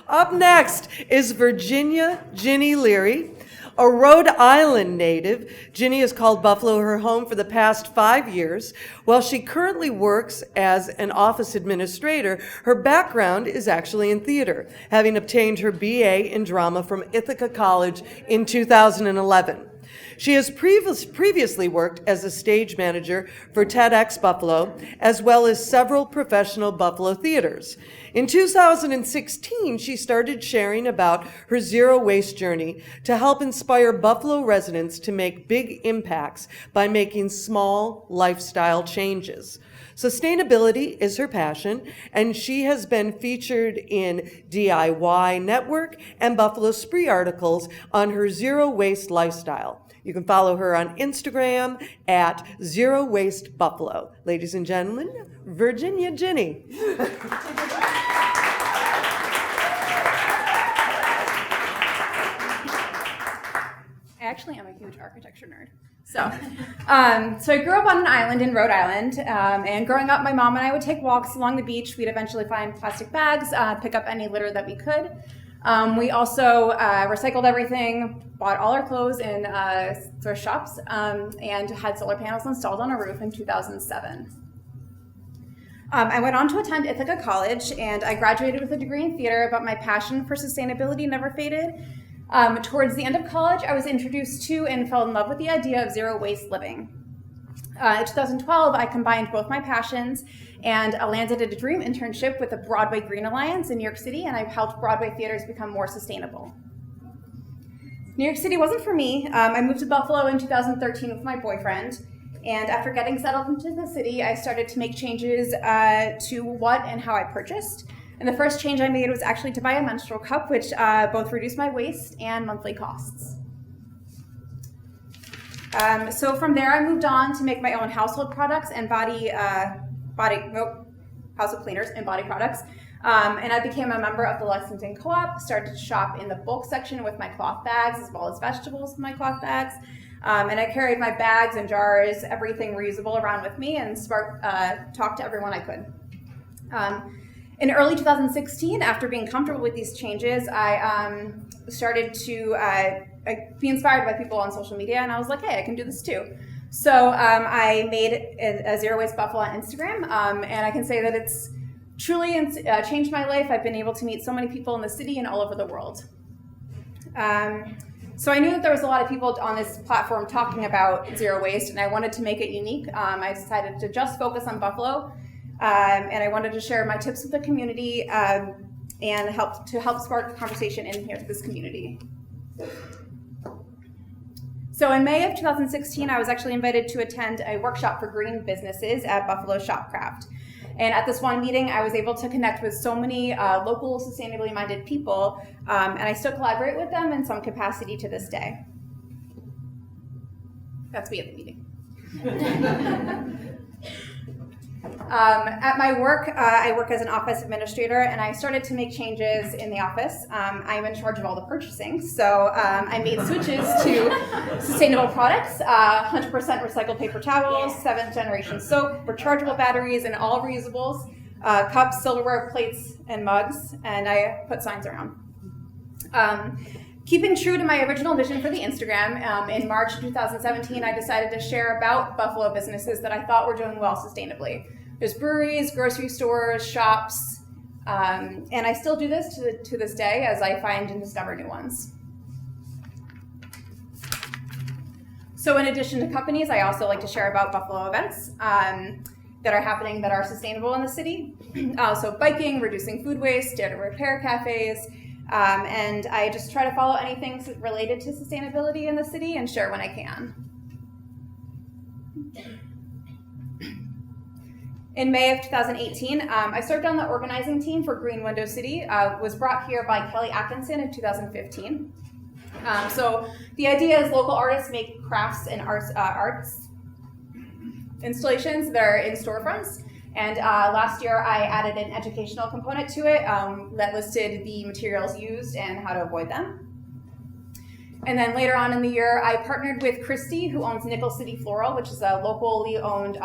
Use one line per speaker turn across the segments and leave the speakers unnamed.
Up next is Virginia Ginny Leary, a Rhode Island native. Ginny has called Buffalo her home for the past 5 years. While she currently works as an office administrator, her background is actually in theater, having obtained her BA in drama from Ithaca College in 2011. She has previously worked as a stage manager for TEDx Buffalo, as well as several professional Buffalo theaters. In 2016, she started sharing about her zero waste journey to help inspire Buffalo residents to make big impacts by making small lifestyle changes. Sustainability is her passion, and she has been featured in DIY Network and Buffalo Spree articles on her zero waste lifestyle. You can follow her on Instagram at Zero Waste Buffalo. Ladies and gentlemen, Virginia Ginny.
I actually am a huge architecture nerd. So I grew up on an island in Rhode Island, and growing up, my mom and I would take walks along the beach. We'd eventually find plastic bags, pick up any litter that we could. We also recycled everything, bought all our clothes in thrift shops, and had solar panels installed on our roof in 2007. I went on to attend Ithaca College, and I graduated with a degree in theater, but my passion for sustainability never faded. Towards the end of college, I was introduced to and fell in love with the idea of zero waste living. In 2012, I combined both my passions and landed at a dream internship with the Broadway Green Alliance in New York City, and I've helped Broadway theaters become more sustainable. New York City wasn't for me. I moved to Buffalo in 2013 with my boyfriend, and after getting settled into the city, I started to make changes to what and how I purchased. And the first change I made was actually to buy a menstrual cup, which both reduced my waste and monthly costs. So from there, I moved on to make my own household products and household cleaners and body products. And I became a member of the Lexington Co-op, started to shop in the bulk section with my cloth bags, as well as vegetables in my cloth bags. And I carried my bags and jars, everything reusable around with me, and talked to everyone I could. In early 2016, after being comfortable with these changes, I started to be inspired by people on social media, and I was like, hey, I can do this too. So I made a Zero Waste Buffalo on Instagram, and I can say that it's truly changed my life. I've been able to meet so many people in the city and all over the world. So I knew that there was a lot of people on this platform talking about zero waste, and I wanted to make it unique. I decided to just focus on Buffalo, and I wanted to share my tips with the community and help spark conversation in here to this community. So in May of 2016, I was actually invited to attend a workshop for green businesses at Buffalo Shopcraft. And at this one meeting, I was able to connect with so many local sustainably minded people, and I still collaborate with them in some capacity to this day. That's me at the meeting. At my work, I work as an office administrator, and I started to make changes in the office. I'm in charge of all the purchasing, so I made switches to sustainable products, 100% recycled paper towels, 7th generation soap, rechargeable batteries, and all reusables, cups, silverware, plates, and mugs, and I put signs around. Keeping true to my original vision for the Instagram, in March 2017, I decided to share about Buffalo businesses that I thought were doing well sustainably. There's breweries, grocery stores, shops, and I still do this to this day as I find and discover new ones. So in addition to companies, I also like to share about Buffalo events that are happening that are sustainable in the city. So biking, reducing food waste, dare to repair cafes, and I just try to follow anything related to sustainability in the city and share when I can. In May of 2018, I served on the organizing team for Green Window City. Was brought here by Kelly Atkinson in 2015. So the idea is local artists make crafts and arts installations that are in storefronts. And last year, I added an educational component to it that listed the materials used and how to avoid them. And then later on in the year, I partnered with Christy, who owns Nickel City Floral, which is a locally owned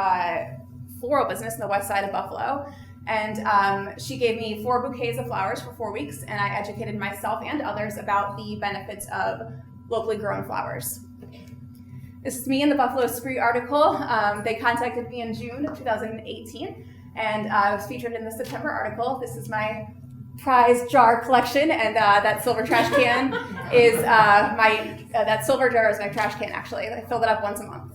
floral business in the west side of Buffalo. And she gave me 4 bouquets of flowers for 4 weeks, and I educated myself and others about the benefits of locally grown flowers. This is me in the Buffalo Spree article. They contacted me in June of 2018, and I was featured in the September article. This is my prize jar collection, and that silver trash can is that silver jar is my trash can, actually. I fill it up once a month.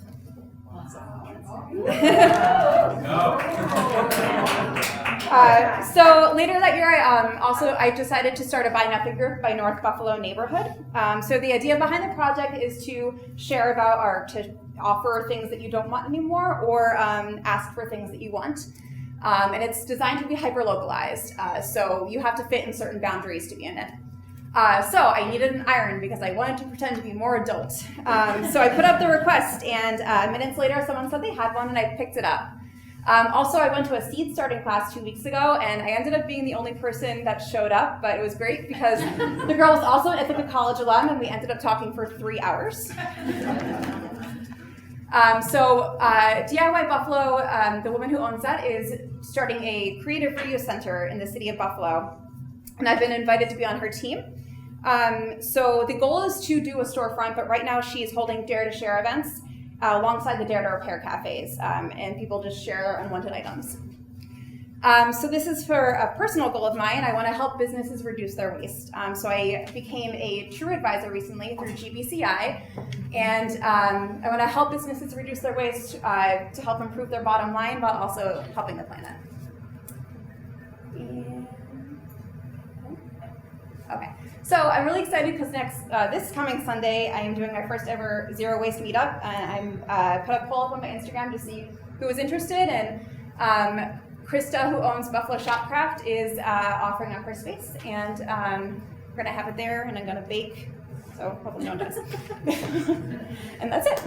So later that year, I decided to start a Buy Nothing group by North Buffalo neighborhood. So the idea behind the project is to share about or to offer things that you don't want anymore, or ask for things that you want. And it's designed to be hyper-localized, so you have to fit in certain boundaries to be in it. So I needed an iron because I wanted to pretend to be more adult. So I put up the request, and minutes later someone said they had one, and I picked it up. Also, I went to a seed starting class 2 weeks ago, and I ended up being the only person that showed up, but it was great because the girl was also an Ithaca College alum, and we ended up talking for 3 hours. DIY Buffalo, the woman who owns that, is starting a creative video center in the city of Buffalo, and I've been invited to be on her team. So the goal is to do a storefront, but right now she's holding Dare to Share events alongside the Dare to Repair cafes, and people just share their unwanted items. So this is for a personal goal of mine. I want to help businesses reduce their waste. So I became a True Advisor recently through GBCI, and I want to help businesses reduce their waste to help improve their bottom line while also helping the planet. Okay, so I'm really excited because this coming Sunday, I am doing my first ever zero waste meetup, and I'm put a poll up on my Instagram to see who was interested, and Krista, who owns Buffalo Shopcraft, is offering up her space, and we're gonna have it there, and I'm gonna bake, so hopefully no one does. And that's it.